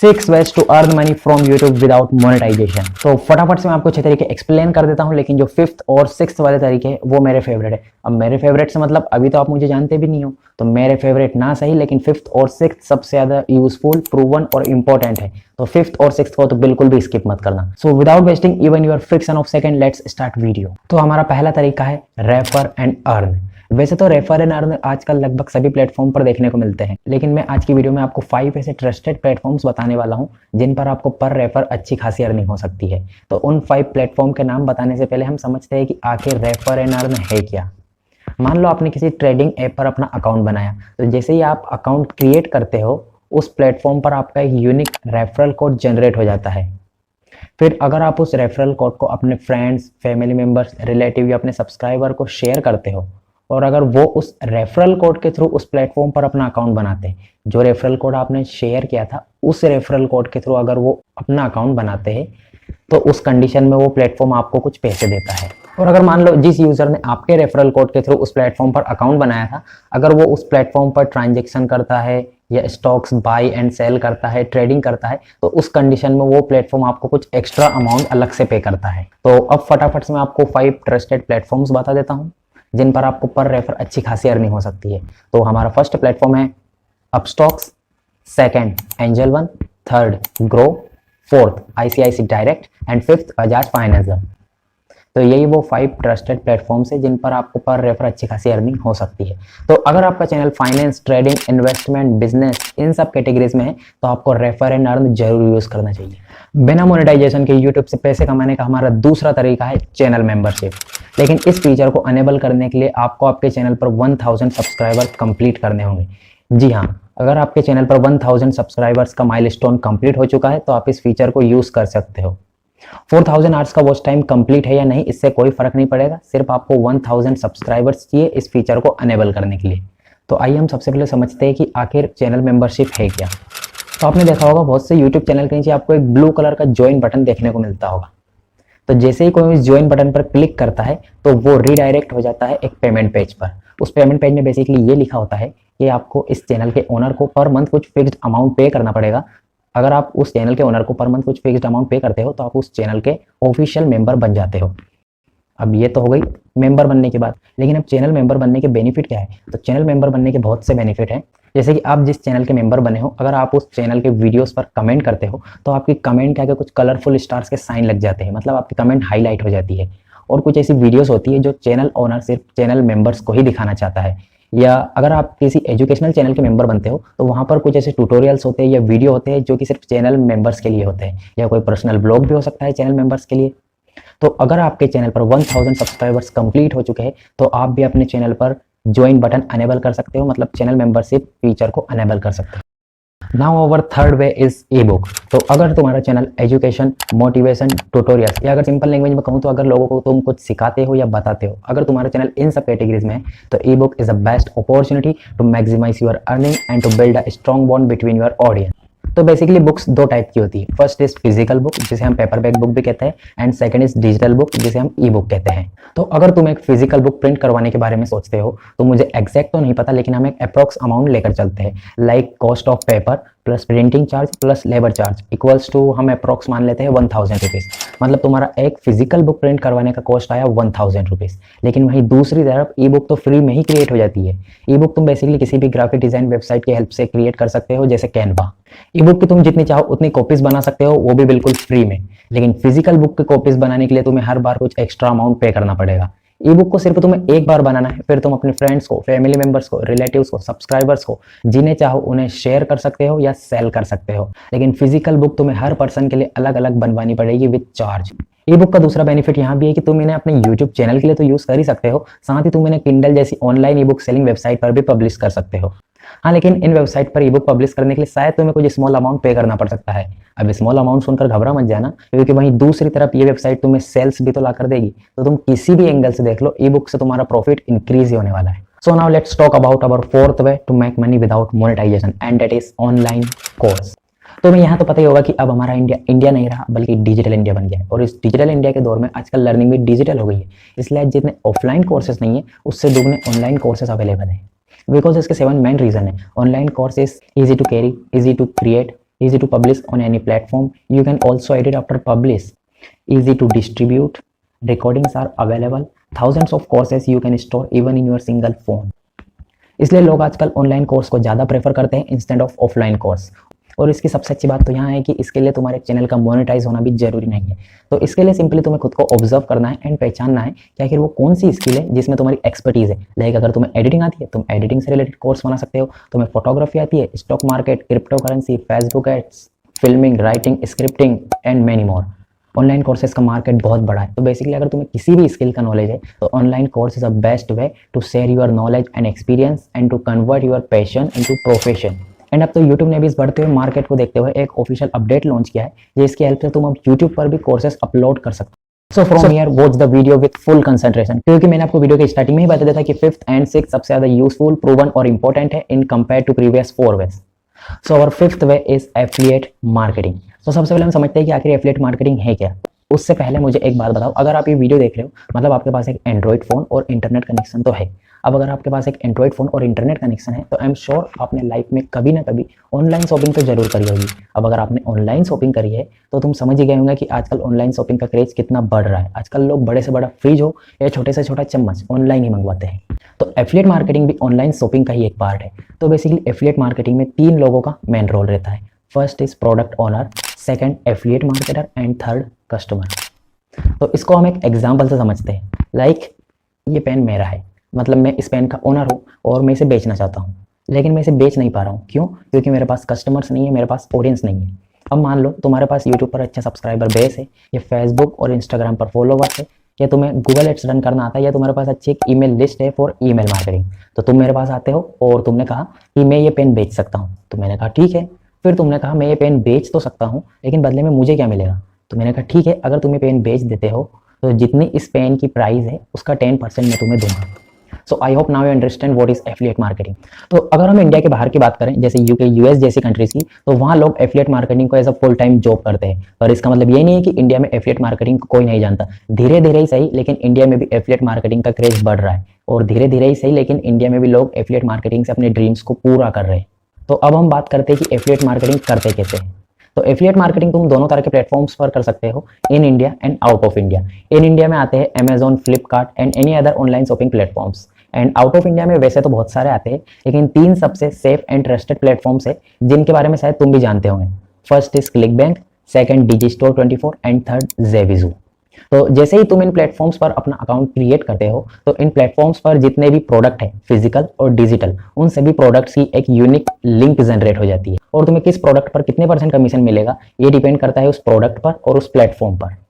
6 ways to earn money from YouTube without monetisation. तो फटाफट से मैं आपको 6 तरीके एक्सप्लेन कर देता हूं, लेकिन जो 5th और 6th वाले तरीके हैं वो मेरे फेवरेट है। अब मेरे फेवरेट से मतलब अभी तो आप मुझे जानते भी नहीं हो, तो मेरे फेवरेट ना सही, लेकिन 5th और 6th सबसे ज्यादा यूजफुल, प्रूवन और इंपॉर्टेंट है। तो 5th और 6th को तो बिल्कुल भी स्किप मत करना। So without wasting even your friction of second, let's start video. तो हमारा पहला तरीका है रेफर एंड अर्न। वैसे तो रेफर एंड अर्न आजकल लगभग सभी प्लेटफॉर्म पर देखने को मिलते हैं, लेकिन मैं आज की वीडियो में आपको 5 ऐसे ट्रस्टेड प्लेटफॉर्म्स बताने वाला हूं जिन पर आपको पर रेफर अच्छी खासी अर्निंग हो सकती है। तो उन 5 प्लेटफॉर्म के नाम बताने से पहले हम समझते हैं कि आखिर रेफर एंड अर्न है क्या। मान लो आपने किसी ट्रेडिंग ऐप पर अपना अकाउंट बनाया, तो जैसे ही आप अकाउंट क्रिएट करते हो उस प्लेटफॉर्म पर आपका एक यूनिक रेफरल कोड जनरेट हो जाता है। फिर अगर आप उस रेफरल कोड को अपने फ्रेंड्स, फैमिली मेंबर्स, रिलेटिव या अपने सब्सक्राइबर को शेयर करते हो, और अगर वो उस रेफरल कोड के थ्रू उस प्लेटफॉर्म पर अपना अकाउंट बनाते हैं, जो रेफरल कोड आपने शेयर किया था उस रेफरल कोड के थ्रू अगर वो अपना अकाउंट बनाते हैं, तो उस कंडीशन में वो प्लेटफॉर्म आपको कुछ पैसे देता है। और अगर मान लो जिस यूजर ने आपके रेफरल कोड के थ्रू उस प्लेटफॉर्म पर अकाउंट बनाया था, अगर वो उस प्लेटफॉर्म पर ट्रांजेक्शन करता है या स्टॉक्स बाय एंड सेल करता है, ट्रेडिंग करता है, तो उस कंडीशन में वो प्लेटफॉर्म आपको कुछ एक्स्ट्रा अमाउंट अलग से पे करता है। तो अब फटाफट से मैं आपको 5 ट्रस्टेड प्लेटफॉर्म्स बता देता हूँ जिन पर आपको पर रेफर अच्छी खासी अर्निंग हो सकती है। तो हमारा फर्स्ट प्लेटफॉर्म है Upstox, second Angel One, third Groww, fourth ICICI direct and fifth Bajaj finance. तो यही वो 5 ट्रस्टेड प्लेटफॉर्म्स है जिन पर आपको पर रेफर अच्छी खासी अर्निंग हो सकती है। तो अगर आपका channel finance, trading, investment, business in सब कैटेगरीज में है, तो आपको रेफर एंड अर्न जरूर यूज करना चाहिए। बिना मोनेटाइजेशन के यूट्यूब से पैसे कमाने का हमारा दूसरा तरीका है चैनल मेंबरशिप। लेकिन इस फीचर को अनेबल करने के लिए आपको आपके चैनल पर 1000 सब्सक्राइबर कंप्लीट करने होंगे। जी हाँ, अगर आपके चैनल पर 1000 सब्सक्राइबर्स का माइलस्टोन कंप्लीट हो चुका है, तो आप इस फीचर को यूज कर सकते हो। 4000 आवर्स का वॉच टाइम कंप्लीट है या नहीं, इससे कोई फर्क नहीं पड़ेगा, सिर्फ आपको 1000 सब्सक्राइबर्स चाहिए इस फीचर को अनेबल करने के लिए। तो आइए हम सबसे पहले समझते हैं कि आखिर चैनल मेंबरशिप है क्या। तो आपने देखा होगा बहुत से यूट्यूब चैनल के नीचे आपको एक ब्लू कलर का ज्वाइन बटन देखने को मिलता होगा। तो जैसे ही कोई इस ज्वाइन बटन पर क्लिक करता है, तो वो रीडायरेक्ट हो जाता है एक पेमेंट पेज पर। उस पेमेंट पेज में बेसिकली ये लिखा होता है कि आपको इस चैनल के ओनर को पर मंथ कुछ फिक्स्ड अमाउंट पे करना पड़ेगा। अगर आप उस चैनल के ओनर को पर मंथ कुछ फिक्स्ड अमाउंट पे करते हो, तो आप उस चैनल के ऑफिशियल मेंबर बन जाते हो। अब ये तो हो गई मेंबर बनने की बात, लेकिन अब चैनल मेंबर बनने के बेनिफिट क्या है। तो चैनल मेंबर बनने के बहुत से बेनिफिट हैं। जैसे कि आप जिस चैनल के मेंबर बने हो, अगर आप उस चैनल के वीडियोस पर कमेंट करते हो, तो आपकी कमेंट के आगे कुछ कलरफुल स्टार्स के साइन लग जाते हैं, मतलब आपकी कमेंट हाईलाइट हो जाती है। और कुछ ऐसी वीडियोस होती है जो चैनल ओनर सिर्फ चैनल मेंबर्स को ही दिखाना चाहता है। या अगर आप किसी एजुकेशनल चैनल के मेंबर बनते हो, तो वहां पर कुछ ऐसे ट्यूटोरियल्स होते हैं या वीडियो होते हैं जो कि सिर्फ चैनल मेंबर्स के लिए होते हैं, या कोई पर्सनल ब्लॉग भी हो सकता है चैनल मेंबर्स के लिए। तो अगर आपके चैनल पर 1000 सब्सक्राइबर्स कंप्लीट हो चुके हैं, तो आप भी अपने चैनल पर ज्वाइन बटन अनेबल कर सकते हो, मतलब चैनल मेंबरशिप फीचर को अनेबल कर सकते हो। Now our third way is E book. तो अगर तुम्हारा चैनल एजुकेशन, मोटिवेशन, ट्यूटोरियल्स, या अगर सिंपल लैंग्वेज में कहूँ तो अगर लोगों को तुम कुछ सिखाते हो या बताते हो, अगर तुम्हारा चैनल इन सब कैटेगरीज में है, तो e book is the best opportunity to maximise your earning and to build a strong bond between your audience. तो बेसिकली बुक्स 2 टाइप की होती है। फर्स्ट इज फिजिकल बुक, जिसे हम पेपर बैक बुक भी कहते हैं, and second is digital book, जिसे हम ई बुक कहते हैं। तो अगर तुम एक फिजिकल बुक प्रिंट करवाने के बारे में सोचते हो, तो मुझे एग्जैक्ट तो नहीं पता, लेकिन हम एक अप्रोक्स अमाउंट लेकर चलते हैं, like cost of paper plus printing charge plus labour charge equals to हम अप्रोक्स मान लेते हैं 1000 रुपीज़। मतलब तुम्हारा एक फिजिकल बुक प्रिंट करवाने का कॉस्ट आया 1000 रुपीज़। लेकिन वहीं दूसरी तरफ ई बुक तो फ्री में ही क्रिएट हो जाती है। ई बुक तुम बेसिकली किसी भी ग्राफिक डिजाइन वेबसाइट की हेल्प से क्रिएट कर सकते हो, जैसे कैनवा। ई बुक की तुम जितनी चाहो उतनी कॉपीज बना सकते हो, वो भी बिल्कुल फ्री में। लेकिन फिजिकल बुक की कॉपीज बनाने के लिए तुम्हें हर बार कुछ एक्स्ट्रा अमाउंट पे करना पड़ेगा। ई बुक को सिर्फ तुम्हें एक बार बनाना है, फिर तुम अपने फ्रेंड्स को, फैमिली मेंबर्स को, रिलेटिव्स को, सब्सक्राइबर्स को, जिन्हें चाहो उन्हें शेयर कर सकते हो या सेल कर सकते हो। लेकिन फिजिकल बुक तुम्हें हर पर्सन के लिए अलग अलग बनवानी पड़ेगी विद चार्ज। ई बुक का दूसरा बेनिफिट यहाँ भी है कि तुम इन्हें अपने यूट्यूब चैनल के लिए तो यूज कर ही सकते हो, साथ ही तुम इन्हें किंडल जैसी ऑनलाइन ई बुक सेलिंग वेबसाइट पर भी पब्लिश कर सकते हो। हाँ, लेकिन इन वेबसाइट पर ई बुक पब्लिश करने के लिए शायद तुम्हें कुछ स्मॉल अमाउंट पे करना पड़ सकता है। अब स्मॉल अमाउंट सुनकर घबरा मत जाना, क्योंकि वहीं दूसरी तरफ ये वेबसाइट तुम्हें सेल्स भी तो ला कर देगी। तो तुम किसी भी एंगल से देख लो, ई बुक से तुम्हारा प्रॉफिट इंक्रीज ही होने वाला है। So now let's talk about our fourth way to make money without monetisation, and that is online course. तो हमें यहाँ तो पता ही होगा कि अब हमारा इंडिया नहीं रहा, बल्कि डिजिटल इंडिया बन गया है। और इस डिजिटल इंडिया के दौर में आजकल लर्निंग भी डिजिटल हो गई है, इसलिए जितने ऑफलाइन कोर्सेज नहीं है, उससे दुगने ऑनलाइन कोर्सेज अवेलेबल है। बिकॉज इसके 7 मेन रीजन है। Online course is easy to carry, easy to create, easy to publish on any platform. You can also edit after publish, easy to distribute, recordings are available, thousands of courses you can store even in your single phone. इसलिए लोग आजकल online course को ज़्यादा prefer करते हैं instead of offline course. और इसकी सबसे अच्छी बात तो यहाँ है कि इसके लिए तुम्हारे चैनल का मोनेटाइज होना भी जरूरी नहीं है। तो इसके लिए सिंपली तुम्हें खुद को ऑब्जर्व करना है एंड पहचानना है कि आखिर वो कौन सी स्किल है जिसमें तुम्हारी एक्सपर्टीज है। लाइक अगर तुम्हें एडिटिंग आती है, तुम एडिटिंग से रिलेटेड कोर्स बना सकते हो। तुम्हें फोटोग्राफी आती है, stock market, crypto currency, Facebook ads, filming, writing, scripting and many more. Online courses का मार्केट बहुत बड़ा है। तो बेसिकली अगर तुम्हें किसी भी स्किल का नॉलेज है तो online course is a best way to share your knowledge and experience and to convert your passion into profession. And अब तो यूट्यूब ने भी इस बढ़ते हुए मार्केट को देखते हुए एक ऑफिशियल अपडेट लॉन्च किया है जिसकी हेल्प से तुम अब यूट्यूब पर भी कोर्सेज अपलोड कर सकते हो। So from here watch the video with full concentration, क्योंकि मैंने आपको वीडियो के स्टार्टिंग में ही बता दिया था कि 5th एंड 6th सबसे ज्यादा यूजफुल, प्रूवन और इंपॉर्टेंट है in compare to previous 4 ways. So our 5th way is affiliate marketing. तो सबसे पहले हम समझते हैं कि आखिर एफिलिएट मार्केटिंग है क्या। उससे पहले मुझे एक बात बताओ, अगर आप ये वीडियो देख रहे हो मतलब आपके पास एक एंड्रॉइड फोन और इंटरनेट कनेक्शन तो है। अब अगर आपके पास एक एंड्रॉइड फोन और इंटरनेट कनेक्शन है तो आई एम श्योर आपने लाइफ में कभी ना कभी ऑनलाइन शॉपिंग तो जरूर करी होगी। अब अगर आपने ऑनलाइन शॉपिंग करी है तो तुम समझ ही गए होंगे कि आजकल ऑनलाइन शॉपिंग का क्रेज कितना बढ़ रहा है। आजकल लोग बड़े से बड़ा फ्रिज हो या छोटे से छोटा चम्मच ऑनलाइन ही मंगवाते हैं। तो एफिलिएट मार्केटिंग भी ऑनलाइन शॉपिंग का ही एक पार्ट है। तो बेसिकली एफिलिएट मार्केटिंग में 3 लोगों का मेन रोल रहता है। First is product owner, second affiliate marketer and third customer. तो इसको हम एक एग्जाम्पल से समझते हैं। लाइक ये पेन मेरा है, मतलब मैं इस पेन का ओनर हूँ और मैं इसे बेचना चाहता हूँ, लेकिन मैं इसे बेच नहीं पा रहा हूँ। क्यों? क्योंकि मेरे पास कस्टमर्स नहीं है, मेरे पास ऑडियंस नहीं है। अब मान लो तुम्हारे पास यूट्यूब पर अच्छा सब्सक्राइबर बेस है, या फेसबुक और इंस्टाग्राम पर फॉलोवर्स है, या तुम्हें गूगल एड्स रन करना आता है, या तुम्हारे पास अच्छी एक ईमेल लिस्ट है फॉर ईमेल मार्केटिंग। तो तुम मेरे पास आते हो और तुमने कहा कि मैं ये पेन बेच सकता हूँ। तो मैंने कहा ठीक है। फिर तुमने कहा मैं ये पेन बेच तो सकता हूँ, लेकिन बदले में मुझे क्या मिलेगा? तो मैंने कहा ठीक है, अगर तुम ये पेन बेच देते हो तो जितनी इस पेन की प्राइस है उसका 10% मैं तुम्हें दूंगा। So I hope now you understand what is affiliate marketing. तो अगर हम इंडिया के बाहर की बात करें, जैसे यूके, यूएस जैसी कंट्रीज की, तो वहाँ लोग एफिलिएट मार्केटिंग को as a full time job करते हैं। और इसका मतलब ये नहीं है कि इंडिया में एफिलिएट मार्केटिंग को कोई नहीं जानता। धीरे धीरे ही सही, लेकिन इंडिया में भी एफिलिएट मार्केटिंग का क्रेज बढ़ रहा है। और धीरे धीरे ही सही, लेकिन इंडिया में भी लोग एफिलिएट मार्केटिंग से अपने ड्रीम्स को पूरा कर रहे हैं। तो अब हम बात करते हैं कि एफिलिएट मार्केटिंग करते कैसे हैं। तो एफिलिएट मार्केटिंग तुम दोनों तरह के प्लेटफॉर्म्स पर कर सकते हो, in India and out of India. In India में आते हैं Amazon, Flipkart and any other online shopping platforms. And out of India में वैसे तो बहुत सारे आते हैं, लेकिन 3 सबसे सेफ एंड ट्रस्टेड प्लेटफॉर्म्स है जिनके बारे में शायद तुम भी जानते होंगे। First is ClickBank, second Digistore 24 and third JVZoo. तो जैसे ही तुम इन प्लेटफॉर्म्स पर अपना अकाउंट क्रिएट करते हो तो इन प्लेटफॉर्म्स पर जितने भी प्रोडक्ट है, फिजिकल और डिजिटल, उन सभी प्रोडक्ट्स की एक यूनिक लिंक जनरेट हो जाती है। और तुम्हें किस प्रोडक्ट पर कितने % कमीशन मिलेगा ये डिपेंड करता है उस प्रोडक्ट पर और उस प्लेटफॉर्म पर।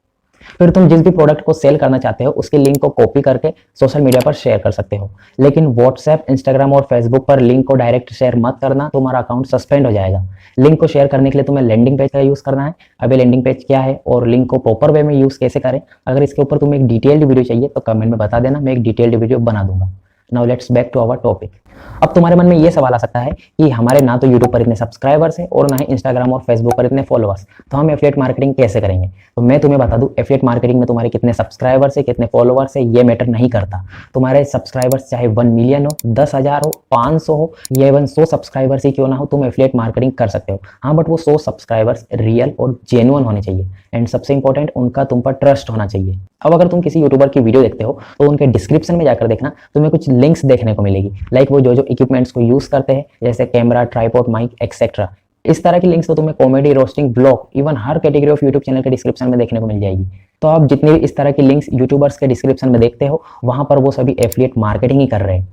फिर तुम जिस भी प्रोडक्ट को सेल करना चाहते हो उसके लिंक को कॉपी करके सोशल मीडिया पर शेयर कर सकते हो। लेकिन व्हाट्सएप, इंस्टाग्राम और फेसबुक पर लिंक को डायरेक्ट शेयर मत करना, तुम्हारा अकाउंट सस्पेंड हो जाएगा। लिंक को शेयर करने के लिए तुम्हें लैंडिंग पेज का यूज करना है। अब ये लैंडिंग पेज क्या है और लिंक को प्रॉपर वे में यूज कैसे करें, अगर इसके ऊपर तुम्हें एक डिटेल्ड वीडियो चाहिए तो कमेंट में बता देना, मैं एक डिटेल्ड वीडियो बना दूंगा। Now let's back to our topic. अब तुम्हारे मन में ये सवाल आ सकता है कि हमारे ना तो यूट्यूब पर इतने सब्सक्राइबर्स हैं और ना ही इंस्टाग्राम और फेसबुक पर इतने फॉलोअर्स, तो हम एफिलिएट मार्केटिंग कैसे करेंगे? तो मैं तुम्हें बता दूं, एफिलिएट मार्केटिंग में तुम्हारे कितने सब्सक्राइबर्स है, कितने फॉलोअर्स है, ये मैटर नहीं करता। तुम्हारे सब्सक्राइबर्स चाहे 1 मिलियन हो, 10,000 हो, 500 हो, या इवन 100 सब्सक्राइबर्स ही क्यों ना हो, तुम एफिलिएट मार्केटिंग कर सकते हो। हाँ, बट वो 100 सब्सक्राइबर्स रियल और जेन्युइन होने चाहिए। एंड सबसे इंपॉर्टेंट, उनका तुम पर ट्रस्ट होना चाहिए। अब अगर तुम किसी यूट्यूबर की वीडियो देखते हो तो उनके डिस्क्रिप्शन में जाकर देखना, तुम्हें कुछ लिंक्स देखने को मिलेगी। लाइक वो जो इक्विपमेंट्स को यूज करते हैं, जैसे कैमरा, ट्राइपॉड, माइक एक्सेट्रा। इस तरह की लिंक्स तो तुम्हें comedy, roasting, blog, even her category of YouTube channel के डिस्क्रिप्शन में देखने को मिल जाएगी। तो आप जितने भी इस तरह की लिंक्स यूट्यूबर्स के डिस्क्रिप्शन में देखते हो, वहां पर वो सभी एफिलिएट मार्केटिंग ही कर रहे हैं।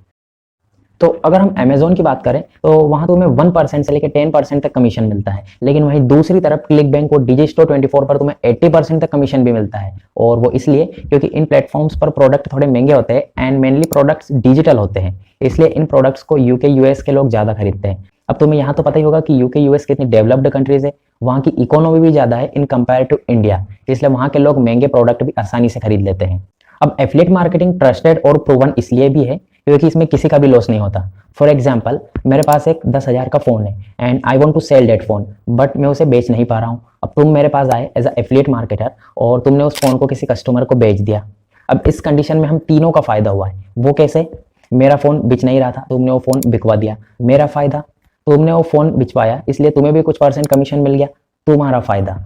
तो अगर हम अमेजोन की बात करें तो वहां तुम्हें 1% से लेकर 10% तक कमीशन मिलता है। लेकिन वहीं दूसरी तरफ क्लिक बैंक और डिजिस्टोर 24 पर तुम्हें 80% तक कमीशन भी मिलता है। और वो इसलिए क्योंकि इन प्लेटफॉर्म्स पर प्रोडक्ट थोड़े महंगे होते हैं एंड मेनली प्रोडक्ट्स डिजिटल होते हैं, इसलिए इन प्रोडक्ट्स को यूके, यूएस के लोग ज्यादा खरीदते हैं। अब तुम्हें यहाँ तो पता ही होगा कि यूके, यूएस कितनी डेवलप्ड कंट्रीज है, वहाँ की इकोनॉमी भी ज्यादा है इन कंपेयर टू इंडिया, इसलिए वहाँ के लोग महंगे प्रोडक्ट भी आसानी से खरीद लेते हैं। अब एफिलिएट मार्केटिंग ट्रस्टेड और प्रूवन इसलिए भी है क्योंकि इसमें किसी का भी लॉस नहीं होता। फॉर एग्जाम्पल, मेरे पास एक 10,000 का फोन है and I want to sell that phone, but मैं उसे बेच नहीं पा रहा हूँ। अब तुम मेरे पास आए एज अ एफिलिएट मार्केटर और तुमने उस फोन को किसी कस्टमर को बेच दिया। अब इस कंडीशन में हम तीनों का फायदा हुआ है। वो कैसे? मेरा फोन बिक नहीं रहा था, तुमने वो फोन बिकवा दिया, मेरा फायदा। तुमने वो फोन बिचवाया, इसलिए तुम्हें भी कुछ परसेंट कमीशन मिल गया, तुम्हारा फायदा।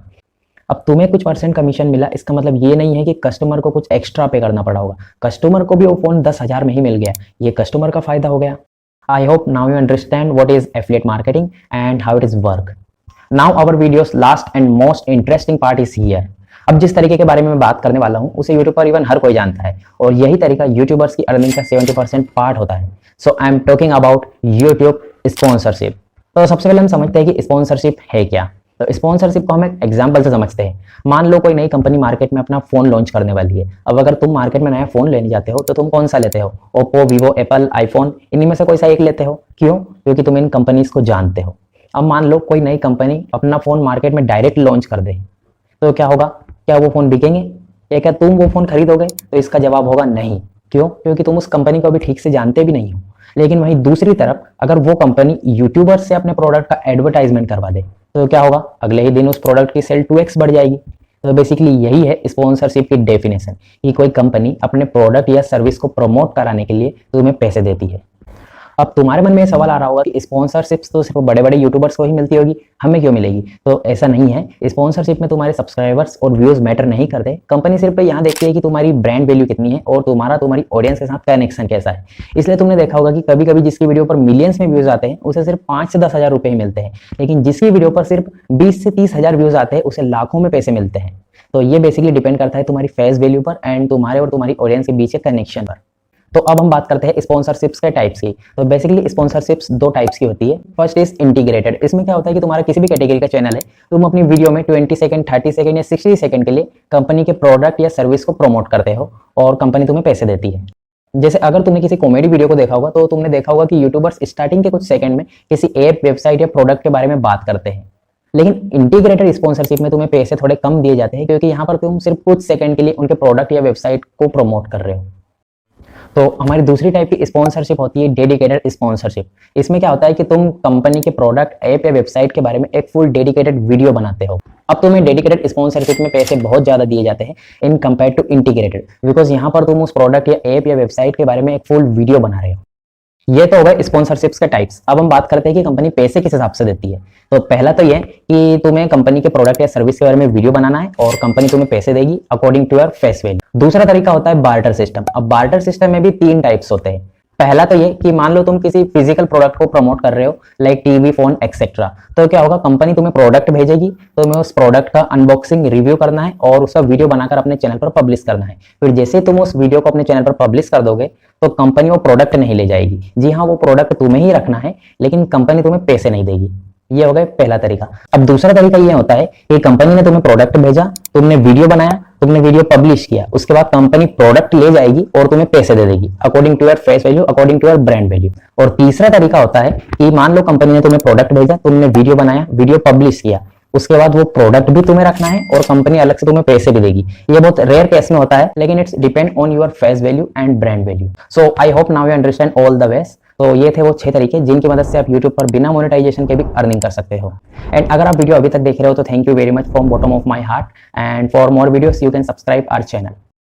अब तुम्हें कुछ परसेंट कमीशन मिला, इसका मतलब ये नहीं है कि कस्टमर को कुछ एक्स्ट्रा पे करना पड़ा होगा। कस्टमर को भी वो फोन 10,000 में ही मिल गया, ये कस्टमर का फायदा हो गया। I hope now you understand what is affiliate marketing and how it is work. Now our videos last and most interesting part is here. अब जिस तरीके के बारे में मैं बात करने वाला हूं उसे यूट्यूब पर इवन हर कोई जानता है, और यही तरीका यूट्यूबर्स की अर्निंग का 70% पार्ट होता है। So I am talking about YouTube sponsorship. तो सबसे पहले हम समझते हैं कि स्पॉन्सरशिप है क्या। तो स्पॉन्सरशिप को हम एक एग्जाम्पल से समझते हैं। मान लो कोई नई कंपनी मार्केट में अपना फोन लॉन्च करने वाली है। अब अगर तुम मार्केट में नया फोन लेने जाते हो तो तुम कौन सा लेते हो? ओप्पो, वीवो, एप्पल, आईफोन, इन्हीं में से कोई सा एक लेते हो। क्यों? क्योंकि तुम इन कंपनीज को जानते हो। अब मान लो कोई नई कंपनी अपना फोन मार्केट में डायरेक्ट लॉन्च कर दे, तो क्या होगा? क्या वो फोन बिकेंगे या क्या तुम वो फोन खरीदोगे? तो इसका जवाब होगा नहीं। क्यों? क्योंकि तुम उस कंपनी को अभी ठीक से जानते भी नहीं हो। लेकिन वहीं दूसरी तरफ अगर वो कंपनी यूट्यूबर से अपने प्रोडक्ट का एडवर्टाइजमेंट करवा दे तो क्या होगा? अगले ही दिन उस प्रोडक्ट की सेल 2x बढ़ जाएगी। तो बेसिकली यही है स्पॉन्सरशिप की डेफिनेशन, कि कोई कंपनी अपने प्रोडक्ट या सर्विस को प्रमोट कराने के लिए तुम्हें पैसे देती है। अब तुम्हारे मन में ये सवाल आ रहा होगा कि स्पॉन्सरशिप्स तो सिर्फ बड़े बड़े यूट्यूबर्स को ही मिलती होगी, हमें क्यों मिलेगी? तो ऐसा नहीं है। स्पॉन्सरशिप में तुम्हारे सब्सक्राइबर्स और व्यूज मैटर नहीं करते। कंपनी सिर्फ यहाँ देखती है कि तुम्हारी ब्रांड वैल्यू कितनी है और तुम्हारी ऑडियंस के साथ कनेक्शन कैसा है। इसलिए तुमने देखा होगा कि कभी कभी जिसकी वीडियो पर मिलियंस में व्यूज आते हैं उसे सिर्फ 5 से 10 हजार रुपए ही मिलते हैं, लेकिन जिसकी वीडियो पर सिर्फ 20 से 30 हजार व्यूज आते हैं उसे लाखों में पैसे मिलते हैं। तो ये बेसिकली डिपेंड करता है तुम्हारी फेस वैल्यू पर एंड तुम्हारे और तुम्हारी ऑडियंस के बीच के कनेक्शन पर। तो अब हम बात करते हैं स्पॉन्सरशिप्स के टाइप्स की। तो बेसिकली स्पॉन्सरशिप्स 2 टाइप्स की होती है। First is integrated. इसमें क्या होता है कि तुम्हारा किसी भी कैटेगरी का चैनल है, तुम अपनी वीडियो में 20 सेकंड, 30 सेकंड या 60 सेकंड के लिए कंपनी के प्रोडक्ट या सर्विस को प्रमोट करते हो और कंपनी तुम्हें पैसे देती है। जैसे अगर तुमने किसी कॉमेडी वीडियो को देखा होगा तो तुमने देखा होगा कि यूट्यूबर्स स्टार्टिंग के कुछ सेकंड में किसी ऐप, वेबसाइट या प्रोडक्ट के बारे में बात करते हैं। लेकिन इंटीग्रेटेड स्पॉन्सरशिप में तुम्हें पैसे थोड़े कम दिए जाते हैं, क्योंकि यहाँ पर तुम सिर्फ कुछ सेकंड के लिए उनके प्रोडक्ट या वेबसाइट को प्रमोट कर रहे हो। तो हमारी दूसरी टाइप की स्पॉन्सरशिप होती है डेडिकेटेड स्पॉन्सरशिप। इसमें क्या होता है कि तुम कंपनी के प्रोडक्ट, ऐप या वेबसाइट के बारे में एक फुल डेडिकेटेड वीडियो बनाते हो। अब तुम्हें डेडिकेटेड स्पॉन्सरशिप में पैसे बहुत ज्यादा दिए जाते हैं in compare to integrated, because यहाँ पर तुम उस प्रोडक्ट या ऐप या वेबसाइट के बारे में एक फुल वीडियो बना रहे हो। ये तो होगा स्पॉन्सरशिप्स के टाइप्स। अब हम बात करते हैं कि कंपनी पैसे किस हिसाब से देती है। तो पहला तो ये कि तुम्हें कंपनी के प्रोडक्ट या सर्विस के बारे में वीडियो बनाना है और कंपनी तुम्हें पैसे देगी according to your face value. दूसरा तरीका होता है बार्टर सिस्टम। अब बार्टर सिस्टम में भी 3 टाइप्स होते हैं। पहला तो ये कि मान लो तुम किसी फिजिकल प्रोडक्ट को प्रमोट कर रहे हो, लाइक टीवी, फोन एक्सेट्रा। तो क्या होगा? कंपनी तुम्हें प्रोडक्ट भेजेगी, तो तुम्हें उस प्रोडक्ट का अनबॉक्सिंग, रिव्यू करना है और उसका वीडियो बनाकर अपने चैनल पर पब्लिश करना है। फिर जैसे तुम उस वीडियो को अपने चैनल पर पब्लिश कर दोगे तो कंपनी वो प्रोडक्ट नहीं ले जाएगी। जी हाँ, वो प्रोडक्ट तुम्हें ही रखना है, लेकिन कंपनी तुम्हें पैसे नहीं देगी। ये हो गया पहला तरीका। अब दूसरा तरीका ये होता है कि कंपनी ने तुम्हें प्रोडक्ट भेजा, तुमने वीडियो बनाया, तुमने वीडियो पब्लिश किया, उसके बाद कंपनी प्रोडक्ट ले जाएगी और तुम्हें पैसे दे देगी according to your face value, according to your brand value. और तीसरा तरीका होता है कि मान लो कंपनी ने तुम्हें प्रोडक्ट भेजा, तुमने वीडियो बनाया, वीडियो पब्लिश किया, उसके बाद वो प्रोडक्ट भी तुम्हें रखना है और कंपनी अलग से तुम्हें पैसे भी देगी। ये बहुत रेयर केस में होता है, लेकिन it's depend on your face value and brand value. So I hope now you understand all the ways. तो ये थे वो 6 तरीके जिनकी मदद से आप YouTube पर बिना मोनेटाइजेशन के भी अर्निंग कर सकते हो। एंड अगर आप वीडियो अभी तक देख रहे हो तो thank you very much from bottom of my heart, and for more videos you can subscribe our channel.